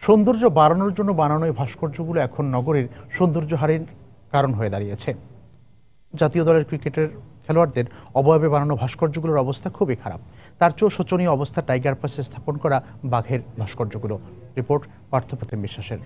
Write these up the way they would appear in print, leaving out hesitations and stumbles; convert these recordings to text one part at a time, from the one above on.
সৌন্দর্য বাড়ানোর জন্য বানানো এই ভাস্কর্যগুলো এখন নগরীর সৌন্দর্য হারির কারণ হয়ে দাঁড়িয়েছে। জাতীয় দলের ক্রিকেটের খেলোয়াড়দের অবয়বে বানানো ভাস্কর্যগুলোর অবস্থা খুবই খারাপ। তার চেয়েও শোচনীয় অবস্থা টাইগার পাসে স্থাপন করা বাঘের ভাস্কর্যগুলো। রিপোর্ট পার্থপ্রতিম বিশ্বাসের।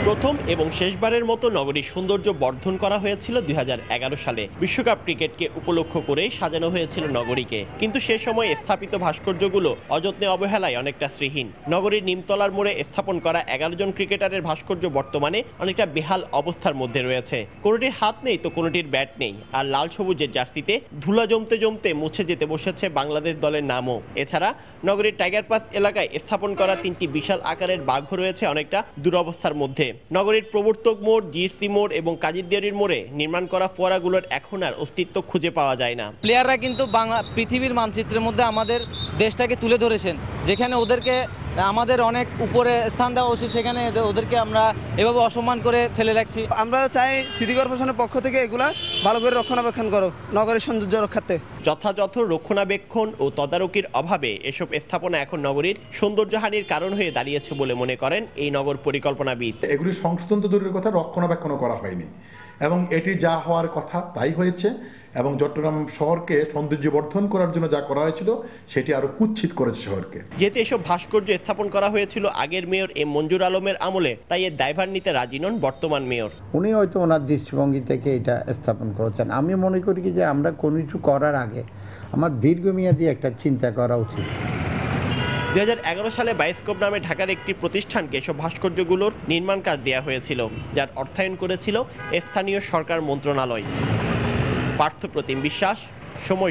প্রথম এবং শেষবারের মতো নগরীর সৌন্দর্য বর্ধন করা হয়েছিল 2011 সালে। বিশ্বকাপ ক্রিকেটকে উপলক্ষ করে সাজানো হয়েছিল নগরীকে, কিন্তু সে সময় স্থাপিত ভাস্কর্যগুলো অযত্নে অবহেলায় অনেকটা শ্রীহীন। নগরীর নিমতলার মোড়ে স্থাপন করা 11 জন ক্রিকেটারের ভাস্কর্য বর্তমানে অনেকটা বেহাল অবস্থার মধ্যে রয়েছে। কোনোটির হাত নেই তো কোনোটির ব্যাট নেই, আর লাল সবুজের জার্সিতে ধুলা জমতে জমতে মুছে যেতে বসেছে বাংলাদেশ দলের নামও। এছাড়া নগরীর টাইগার পাস এলাকায় স্থাপন করা 3টি বিশাল আকারের বাঘও রয়েছে অনেকটা দুরবস্থার মধ্যে। নগরীর প্রবর্তক মোড়, জিএসসি মোড় এবং কাজীরদিয়ারির মোড়ে নির্মাণ করা ফোয়ারাগুলোর এখন আর অস্তিত্ব খুঁজে পাওয়া যায় না। প্লেয়াররা কিন্তু পৃথিবীর মানচিত্রের মধ্যে আমাদের দেশটাকে তুলে ধরেছেন, যেখানে ওদেরকে আমাদের অনেক উপরে স্থান দেওয়া উচিত, সেখানে ওদেরকে আমরা এভাবে অসম্মান করে ফেলে রাখছি। আমরা চাই সিটি কর্পোরেশনের পক্ষ থেকে এগুলা ভালো করে রক্ষণাবেক্ষণ করো, নগরের সৌন্দর্য রক্ষার্থে। যথাযথ রক্ষণাবেক্ষণ ও তদারকির অভাবে এসব স্থাপনা এখন নগরীর সৌন্দর্যহানির কারণ হয়ে দাঁড়িয়েছে বলে মনে করেন এই নগর পরিকল্পনাবিদ। এগুলি সংশোধন তো দূরের কথা, রক্ষণাবেক্ষণও করা হয়নি এবং এটি যা হওয়ার কথা তাই হয়েছে। এবং চট্টগ্রাম শহরকে সৌন্দর্যবর্ধন করার জন্য যা করা হয়েছিল সেটি আরো কুৎসিত করেছে শহরকে। যেহেতু এসব ভাস্কর্য স্থাপন করা হয়েছিল আগের মেয়র এম মঞ্জুর আলমের আমলে, তাই এর দায়ভার নিতে রাজি নন বর্তমান মেয়র। উনি হয়তো ওনার দৃষ্টিভঙ্গি থেকে এটা স্থাপন করেছেন। আমি মনে করি যে আমরা কোনো কিছু করার আগে আমার দীর্ঘমেয়াদী একটা চিন্তা করা উচিত। 2011 সালে বায়োস্কোপ নামে ঢাকার একটি প্রতিষ্ঠানকে এসব ভাস্কর্যগুলোর নির্মাণ কাজ দেওয়া হয়েছিল, যার অর্থায়ন করেছিল স্থানীয় সরকার মন্ত্রণালয়। পার্থপ্রতিম বিশ্বাস, সময়।